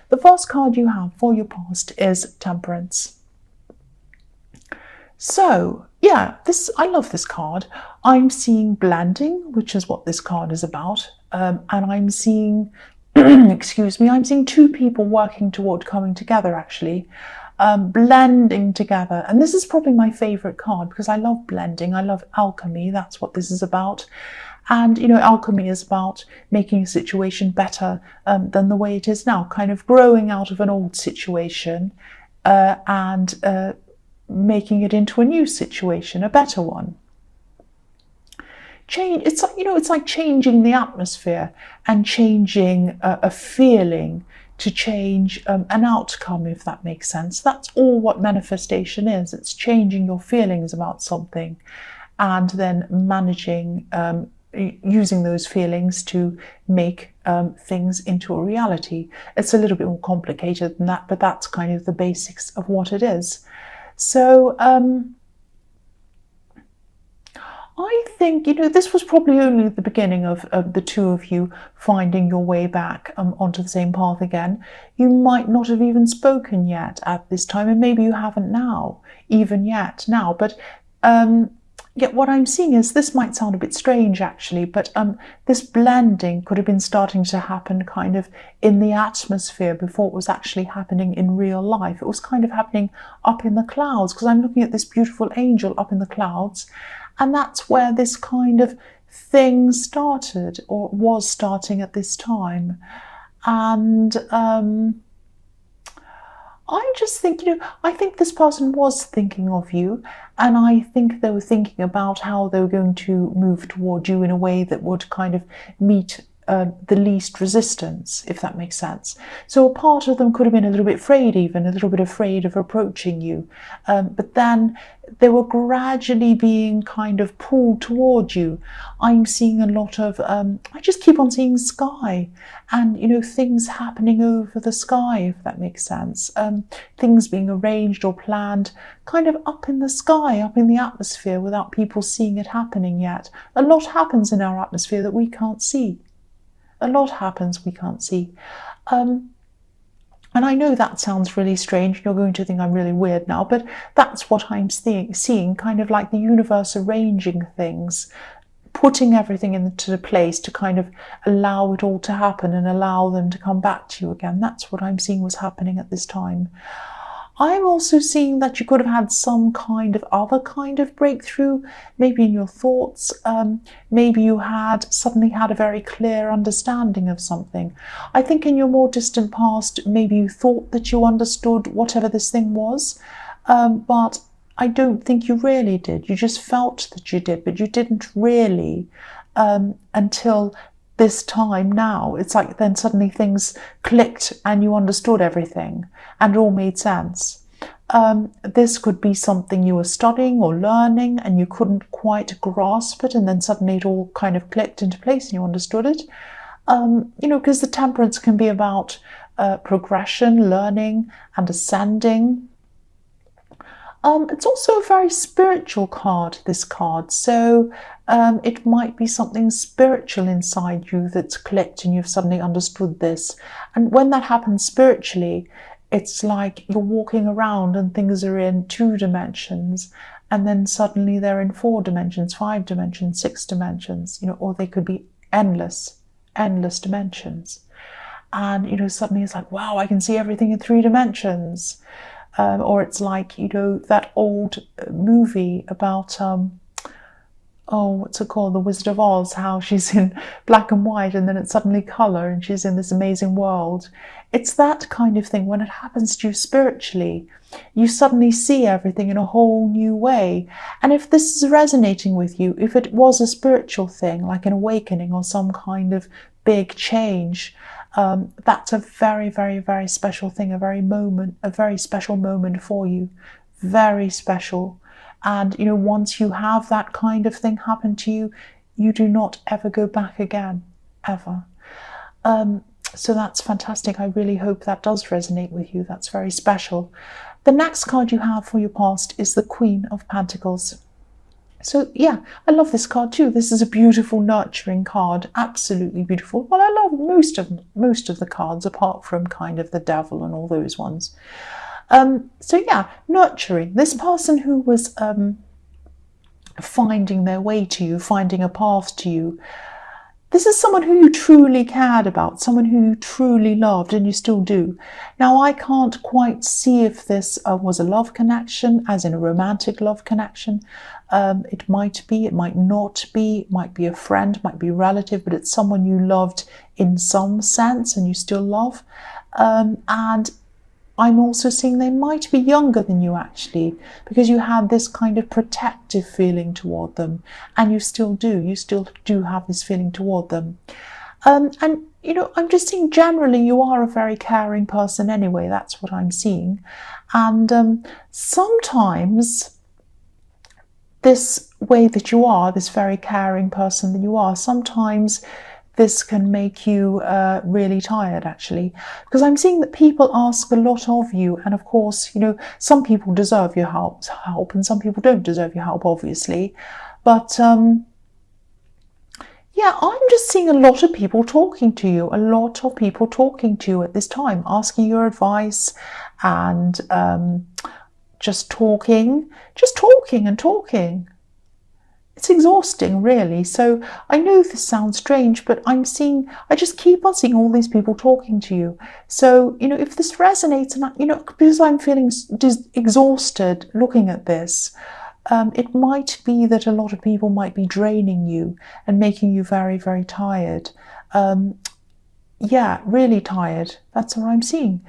The first card you have for your past is Temperance. So, yeah, I love this card. I'm seeing blending, which is what this card is about. And I'm seeing, excuse me, I'm seeing two people working toward coming together, actually. Blending together. And this is probably my favorite card because I love blending. I love alchemy. That's what this is about. And, you know, alchemy is about making a situation better than the way it is now, kind of growing out of an old situation and making it into a new situation, a better one. It's like, you know, it's like changing the atmosphere and changing a feeling to change an outcome, if that makes sense. That's all what manifestation is. It's changing your feelings about something and then managing, using those feelings to make things into a reality. It's a little bit more complicated than that, but that's kind of the basics of what it is. So I think, you know, this was probably only the beginning of the two of you finding your way back onto the same path again. You might not have even spoken yet at this time, and maybe you haven't now, even yet now. But yet what I'm seeing is, this might sound a bit strange actually, but this blending could have been starting to happen kind of in the atmosphere before it was actually happening in real life. It was kind of happening up in the clouds, because I'm looking at this beautiful angel up in the clouds. And that's where this kind of thing started, or was starting at this time. And I just think, you know, I think this person was thinking of you, and I think they were thinking about how they were going to move toward you in a way that would kind of meet the least resistance, if that makes sense. So a part of them could have been a little bit afraid, even a little bit afraid of approaching you, but then they were gradually being kind of pulled toward you. I'm seeing a lot of, I just keep on seeing sky, and, you know, things happening over the sky, if that makes sense. Things being arranged or planned kind of up in the sky, up in the atmosphere, without people seeing it happening yet. A lot happens in our atmosphere that we can't see. A lot happens we can't see. And I know that sounds really strange. You're going to think I'm really weird now, but that's what I'm seeing, kind of like the universe arranging things, putting everything into place to kind of allow it all to happen and allow them to come back to you again. That's what I'm seeing was happening at this time. I'm also seeing that you could have had some kind of other kind of breakthrough, maybe in your thoughts. Maybe you had suddenly had a very clear understanding of something. I think in your more distant past, maybe you thought that you understood whatever this thing was, but I don't think you really did. You just felt that you did, but you didn't really until this time now. It's like then suddenly things clicked and you understood everything and it all made sense. This could be something you were studying or learning and you couldn't quite grasp it, and then suddenly it all kind of clicked into place and you understood it. You know, because the Temperance can be about progression, learning and ascending. It's also a very spiritual card, this card. So it might be something spiritual inside you that's clicked and you've suddenly understood this. And when that happens spiritually, it's like you're walking around and things are in 2 dimensions, and then suddenly they're in 4 dimensions, 5 dimensions, 6 dimensions, you know, or they could be endless dimensions. And, you know, suddenly it's like, wow, I can see everything in 3 dimensions. Or it's like, you know, that old movie about, what's it called? The Wizard of Oz, how she's in black and white and then it's suddenly colour and she's in this amazing world. It's that kind of thing. When it happens to you spiritually, you suddenly see everything in a whole new way. And if this is resonating with you, if it was a spiritual thing, like an awakening or some kind of big change, that's a very, very, very special thing, a very special moment for you. Very special. And, you know, once you have that kind of thing happen to you, you do not ever go back again, ever. So that's fantastic. I really hope that does resonate with you. That's very special. The next card you have for your past is the Queen of Pentacles. So yeah, I love this card too. This is a beautiful, nurturing card. Absolutely beautiful. Well, I love most of the cards, apart from kind of the devil and all those ones. So yeah, nurturing. This person who was finding their way to you, finding a path to you. This is someone who you truly cared about, someone who you truly loved, and you still do. Now, I can't quite see if this was a love connection, as in a romantic love connection. It might be, it might not be, it might be a friend, might be a relative, but it's someone you loved in some sense and you still love. And I'm also seeing they might be younger than you actually, because you had this kind of protective feeling toward them, and you still do. You still do have this feeling toward them. And, you know, I'm just seeing generally you are a very caring person anyway. That's what I'm seeing. And sometimes this way that you are, this very caring person that you are, sometimes this can make you really tired, actually, because I'm seeing that people ask a lot of you, and of course, you know, some people deserve your help, and some people don't deserve your help, obviously. But yeah, I'm just seeing a lot of people talking to you, at this time, asking your advice, and just talking and talking. It's exhausting, really. So I know this sounds strange, but I just keep on seeing all these people talking to you. So, you know, if this resonates, and, you know, because I'm feeling exhausted looking at this, it might be that a lot of people might be draining you and making you very, very tired. Yeah, really tired. That's what I'm seeing.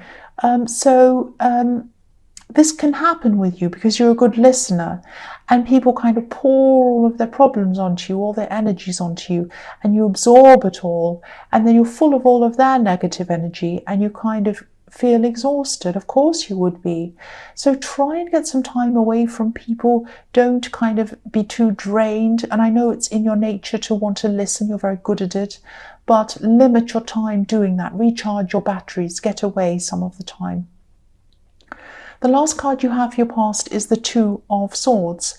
This can happen with you because you're a good listener, and people kind of pour all of their problems onto you, all their energies onto you, and you absorb it all, and then you're full of all of their negative energy, and you kind of feel exhausted. Of course you would be. So try and get some time away from people. Don't kind of be too drained. And I know it's in your nature to want to listen. You're very good at it. But limit your time doing that. Recharge your batteries. Get away some of the time. The last card you have for your past is the Two of Swords.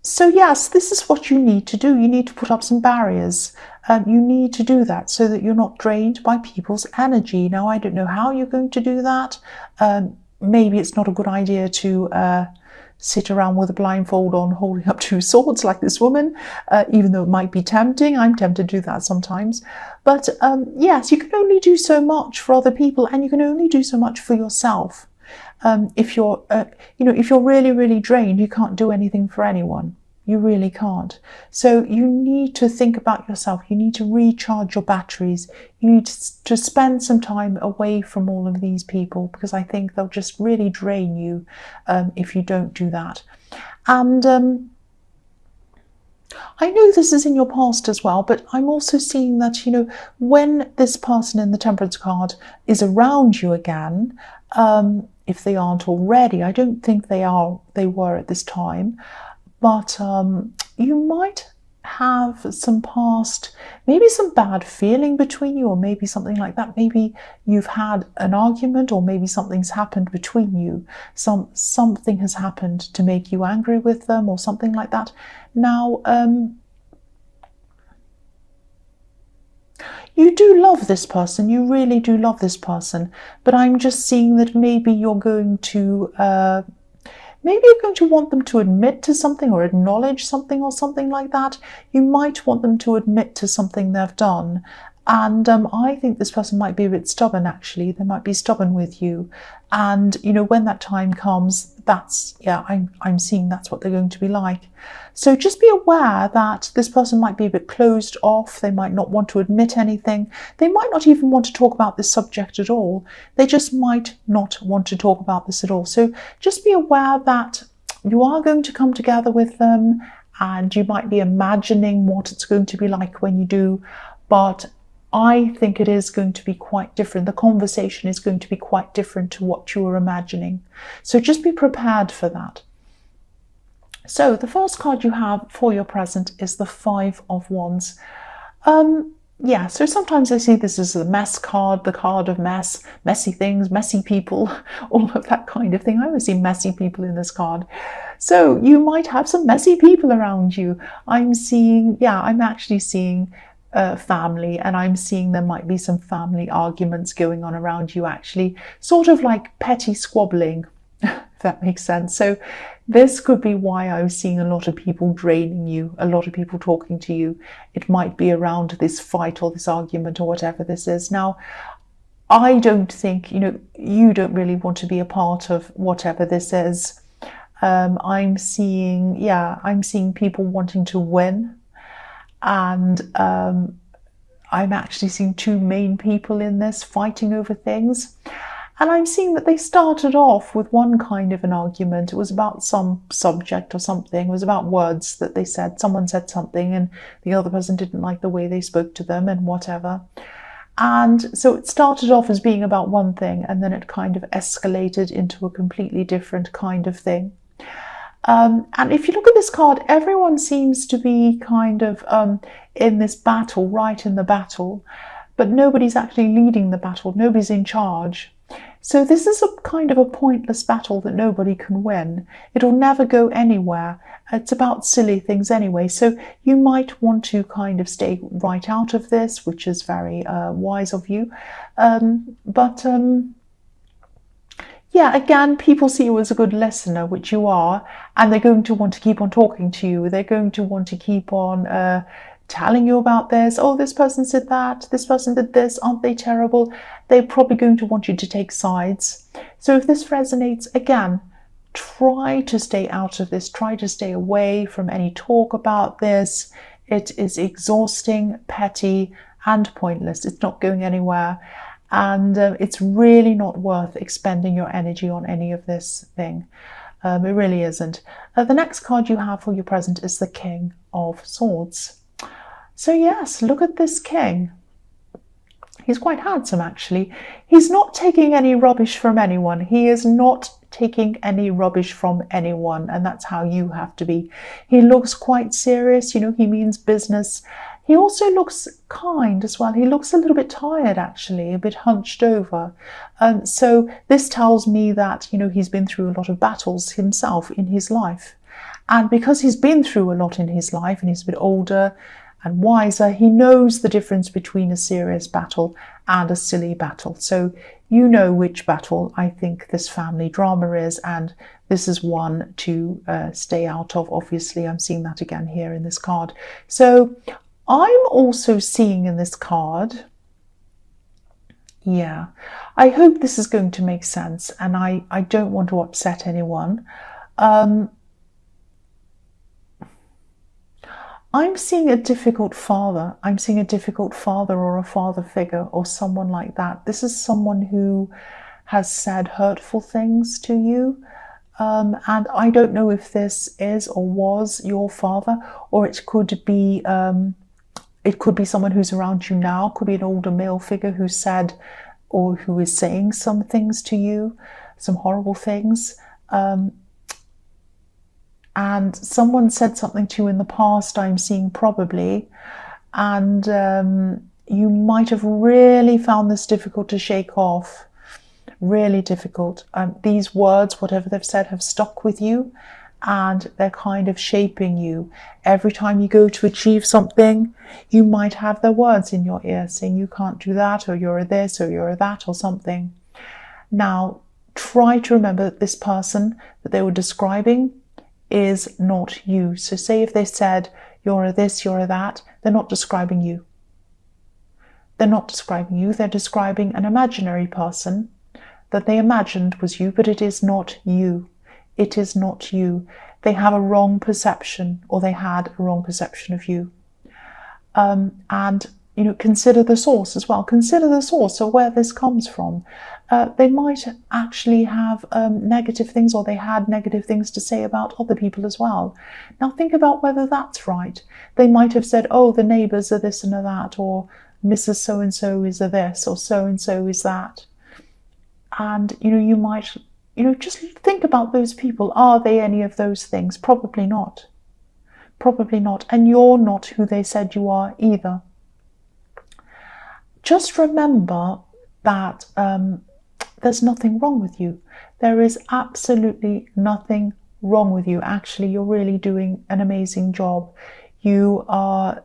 So yes, this is what you need to do. You need to put up some barriers. You need to do that so that you're not drained by people's energy. Now, I don't know how you're going to do that. Maybe it's not a good idea to sit around with a blindfold on, holding up two swords like this woman, even though it might be tempting. I'm tempted to do that sometimes. But yes, you can only do so much for other people, and you can only do so much for yourself. If you're, if you're really, really drained, you can't do anything for anyone. You really can't. So you need to think about yourself. You need to recharge your batteries. You need to spend some time away from all of these people, because I think they'll just really drain you if you don't do that. And I know this is in your past as well, but I'm also seeing that, you know, when this person in the Temperance card is around you again, if they aren't already, I don't think they were at this time, but you might have some past, maybe some bad feeling between you, or maybe something like that. Maybe you've had an argument, or maybe something's happened between you. Something has happened to make you angry with them, or something like that. Now, you do love this person, you really do love this person, but I'm just seeing that maybe you're going to want them to admit to something, or acknowledge something, or something like that. You might want them to admit to something they've done. And I think this person might be a bit stubborn, actually. They might be stubborn with you. And, you know, when that time comes, I'm seeing that's what they're going to be like. So just be aware that this person might be a bit closed off. They might not want to admit anything. They might not even want to talk about this subject at all. They just might not want to talk about this at all. So just be aware that you are going to come together with them, and you might be imagining what it's going to be like when you do. But I think it is going to be quite different. The conversation is going to be quite different to what you were imagining. So just be prepared for that. So the first card you have for your present is the Five of Wands. yeah, so sometimes I see this as the mess card, the card of mess, messy things, messy people, all of that kind of thing. I always see messy people in this card. So you might have some messy people around you. I'm seeing, yeah, I'm actually seeing family, and I'm seeing there might be some family arguments going on around you, actually, sort of like petty squabbling, if that makes sense. So this could be why I was seeing a lot of people draining you, a lot of people talking to you. It might be around this fight or this argument or whatever this is. Now, I don't think, you don't really want to be a part of whatever this is. I'm seeing people wanting to win, and I'm actually seeing two main people in this fighting over things. And I'm seeing that they started off with one kind of an argument. It was about some subject or something. It was about words that they said. Someone said something and the other person didn't like the way they spoke to them and whatever. And so it started off as being about one thing, and then it kind of escalated into a completely different kind of thing. And if you look at this card, everyone seems to be kind of in this battle, right in the battle, but nobody's actually leading the battle. Nobody's in charge. So this is a kind of a pointless battle that nobody can win. It'll never go anywhere. It's about silly things anyway. So you might want to kind of stay right out of this, which is very wise of you. Yeah, again, people see you as a good listener, which you are, and they're going to want to keep on talking to you. They're going to want to keep on telling you about this. Oh, this person said that. This person did this. Aren't they terrible? They're probably going to want you to take sides. So if this resonates, again, try to stay out of this. Try to stay away from any talk about this. It is exhausting, petty, and pointless. It's not going anywhere. And it's really not worth expending your energy on any of this thing. It really isn't. The next card you have for your present is the King of Swords. So yes, look at this king. He's quite handsome, actually. He's not taking any rubbish from anyone. He is not taking any rubbish from anyone, and that's how you have to be. He looks quite serious, he means business. He also looks kind as well. He looks a little bit tired, actually, a bit hunched over. So this tells me that, he's been through a lot of battles himself in his life. And because he's been through a lot in his life and he's a bit older and wiser, he knows the difference between a serious battle and a silly battle. So you know which battle I think this family drama is, and this is one to stay out of. Obviously, I'm seeing that again here in this card. So I'm also seeing in this card, yeah, I hope this is going to make sense, and I don't want to upset anyone. I'm seeing a difficult father. I'm seeing a difficult father or a father figure or someone like that. This is someone who has said hurtful things to you. And I don't know if this is or was your father, or it could be someone who's around you now. It could be an older male figure who said or who is saying some things to you, some horrible things. And someone said something to you in the past, I'm seeing probably, and you might have really found this difficult to shake off, really difficult. These words, whatever they've said, have stuck with you, and they're kind of shaping you. Every time you go to achieve something, you might have their words in your ear saying you can't do that, or you're a this, or you're a that, or something. Now, try to remember that this person that they were describing is not you. So say if they said you're a this, you're a that, they're not describing you. They're not describing you. They're describing an imaginary person that they imagined was you, but it is not you. It is not you. They have a wrong perception, or they had a wrong perception of you. And consider the source as well. Consider the source of where this comes from. They might actually have negative things, or they had negative things to say about other people as well. Now think about whether that's right. They might have said, oh, the neighbours are this and a that, or Mrs. So-and-so is a this, or so-and-so is that. And, you might, just think about those people. Are they any of those things? Probably not. Probably not. And you're not who they said you are either. just remember that there's nothing wrong with you. There is absolutely nothing wrong with you. Actually, you're really doing an amazing job. You are,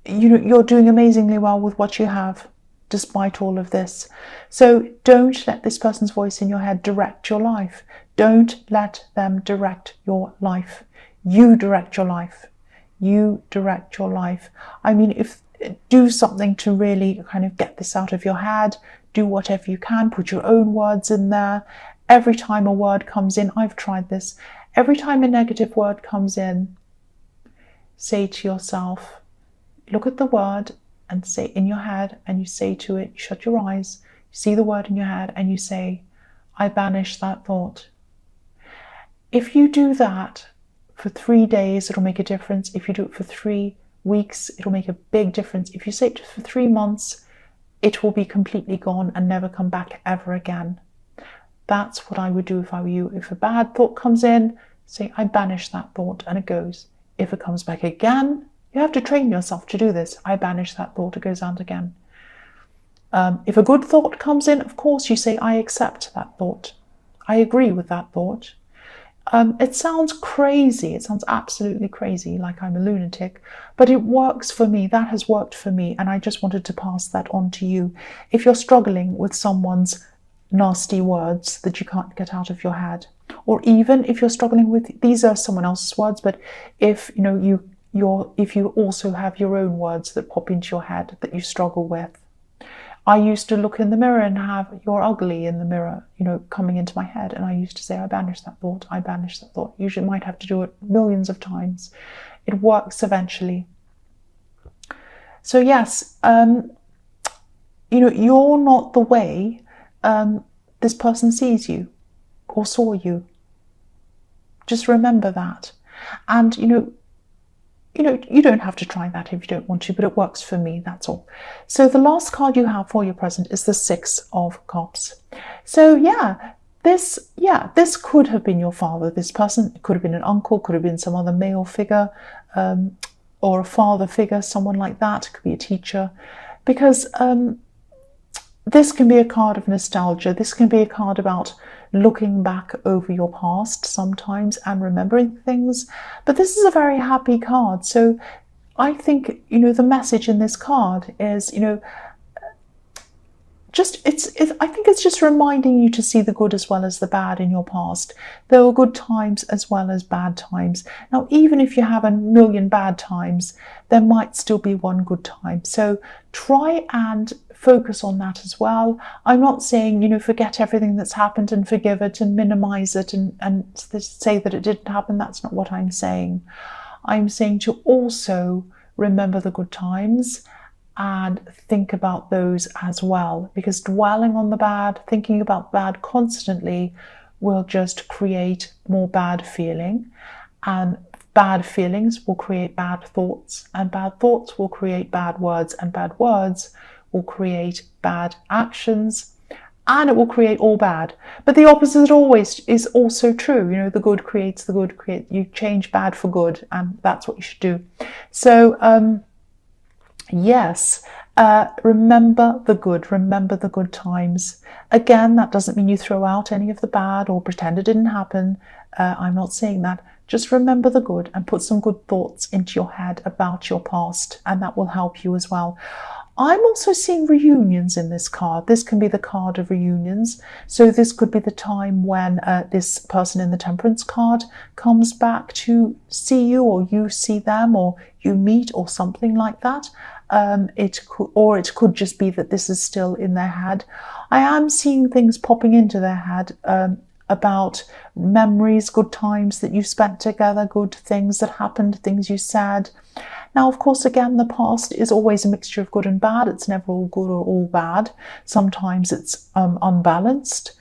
you're doing amazingly well with what you have, despite all of this. So don't let this person's voice in your head direct your life. Don't let them direct your life. You direct your life. You direct your life. I mean, do something to really kind of get this out of your head. Do whatever you can. Put your own words in there. Every time a word comes in, I've tried this. Every time a negative word comes in, say to yourself, look at the word and say in your head, and you say to it, you shut your eyes, you see the word in your head, and you say, I banish that thought. If you do that for 3 days, it'll make a difference. If you do it for 3 weeks, it'll make a big difference. If you say it for 3 months, it will be completely gone and never come back ever again. That's what I would do if I were you. If a bad thought comes in, say, I banish that thought, and it goes. If it comes back again, you have to train yourself to do this. I banish that thought, it goes out again. If a good thought comes in, of course, you say, I accept that thought. I agree with that thought. It sounds crazy. It sounds absolutely crazy, like I'm a lunatic, but it works for me. That has worked for me, and I just wanted to pass that on to you. If you're struggling with someone's nasty words that you can't get out of your head, or even if you're struggling with, these are someone else's words, but if if you also have your own words that pop into your head that you struggle with. I used to look in the mirror and have "you're ugly" in the mirror, coming into my head, and I used to say, I banish that thought, I banish that thought. Usually might have to do it millions of times. It works eventually. So yes, you're not the way this person sees you or saw you. Just remember that. And you don't have to try that if you don't want to, but it works for me, that's all. So the last card you have for your present is the Six of Cups. So this could have been your father, this person. It could have been an uncle, could have been some other male figure, or a father figure, someone like that. It could be a teacher, because this can be a card of nostalgia. This can be a card about looking back over your past sometimes and remembering things. But this is a very happy card. So I think, the message in this card is, I think it's just reminding you to see the good as well as the bad in your past. There were good times as well as bad times. Now, even if you have a million bad times, there might still be one good time. So try and focus on that as well. I'm not saying, forget everything that's happened and forgive it and minimize it and say that it didn't happen. That's not what I'm saying. I'm saying to also remember the good times and think about those as well, because dwelling on the bad, thinking about bad constantly will just create more bad feeling, and bad feelings will create bad thoughts, and bad thoughts will create bad words, and bad words will create bad actions, and it will create all bad. But the opposite always is also true. The good creates the good. You change bad for good, and that's what you should do. So yes, remember the good. Remember the good times. Again, that doesn't mean you throw out any of the bad or pretend it didn't happen. I'm not saying that. Just remember the good and put some good thoughts into your head about your past, and that will help you as well. I'm also seeing reunions in this card. This can be the card of reunions. So this could be the time when this person in the Temperance card comes back to see you, or you see them, or you meet, or something like that. It could just be that this is still in their head. I am seeing things popping into their head about memories, good times that you spent together, good things that happened, things you said. Now, of course, again, the past is always a mixture of good and bad. It's never all good or all bad. Sometimes it's unbalanced,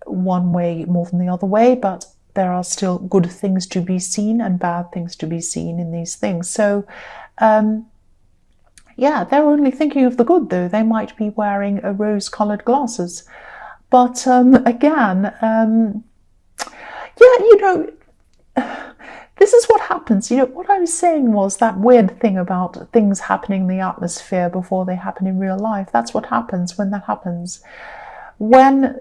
one way more than the other way, but there are still good things to be seen and bad things to be seen in these things. So, yeah, they're only thinking of the good, though. They might be wearing rose-coloured glasses. But again, yeah, this is what happens. You know, what I was saying was that weird thing about things happening in the atmosphere before they happen in real life. That's what happens when that happens. When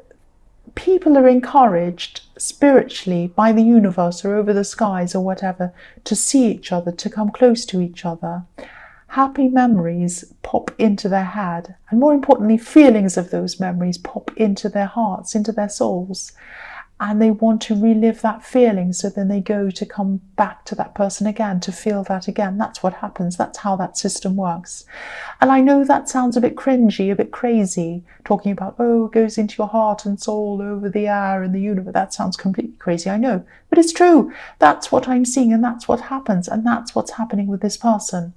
people are encouraged spiritually by the universe or over the skies or whatever to see each other, to come close to each other, happy memories pop into their head, and more importantly, feelings of those memories pop into their hearts, into their souls, and they want to relive that feeling. So then they go to come back to that person again, to feel that again. That's what happens. That's how that system works. And I know that sounds a bit cringy, a bit crazy, talking about, oh, it goes into your heart and soul over the air and the universe. That sounds completely crazy, I know, but it's true. That's what I'm seeing, and that's what happens, and that's what's happening with this person.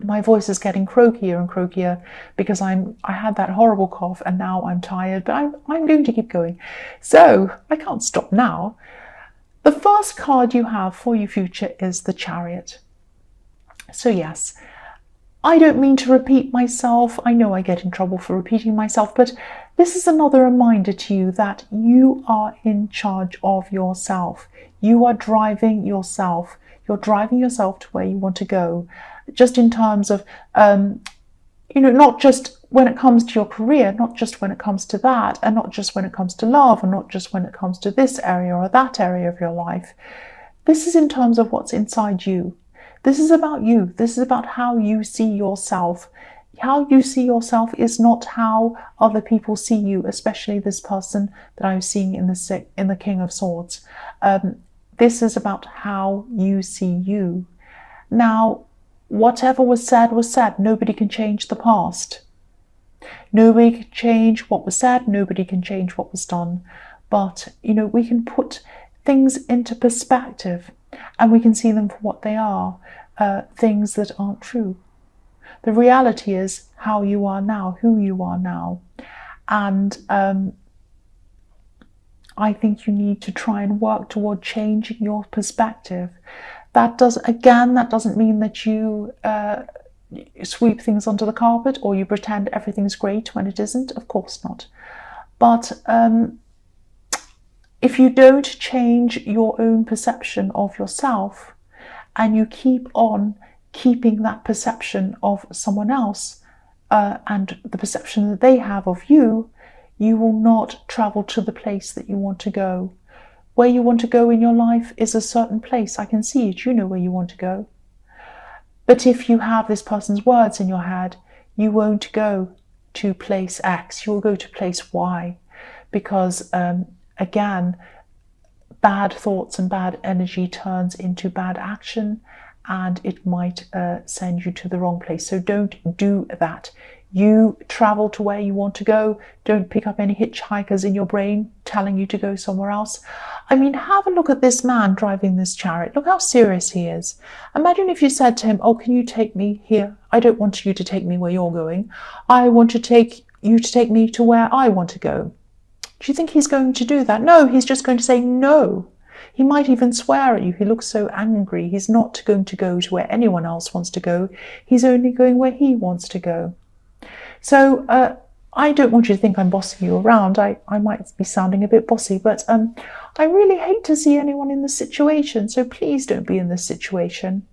My voice is getting croakier and croakier because I had that horrible cough, and now I'm tired, but I'm going to keep going. So I can't stop now. The first card you have for your future is the Chariot. So yes, I don't mean to repeat myself. I know I get in trouble for repeating myself, but this is another reminder to you that you are in charge of yourself. You are driving yourself. You're driving yourself to where you want to go. Just in terms of, not just when it comes to your career, not just when it comes to that, and not just when it comes to love, and not just when it comes to this area or that area of your life. This is in terms of what's inside you. This is about you. This is about how you see yourself. How you see yourself is not how other people see you, especially this person that I was seeing in the King of Swords. This is about how you see you. Now, whatever was said. Nobody can change the past. Nobody can change what was said. Nobody can change what was done. But, we can put things into perspective, and we can see them for what they are, things that aren't true. The reality is how you are now, who you are now. And I think you need to try and work toward changing your perspective. That doesn't mean that you sweep things under the carpet or you pretend everything's great when it isn't. Of course not. But if you don't change your own perception of yourself, and you keep on keeping that perception of someone else and the perception that they have of you, you will not travel to the place that you want to go. Where you want to go in your life is a certain place. I can see it. You know where you want to go. But if you have this person's words in your head, you won't go to place X. You will go to place Y. Because, again, bad thoughts and bad energy turns into bad action, and it might send you to the wrong place. So don't do that. You travel to where you want to go. Don't pick up any hitchhikers in your brain telling you to go somewhere else. I mean, have a look at this man driving this chariot. Look how serious he is. Imagine if you said to him, oh, can you take me here? I don't want you to take me where you're going. I want to take you to take me to where I want to go. Do you think he's going to do that? No, he's just going to say no. He might even swear at you. He looks so angry. He's not going to go to where anyone else wants to go. He's only going where he wants to go. So I don't want you to think I'm bossing you around. I might be sounding a bit bossy, but I really hate to see anyone in this situation. So please don't be in this situation.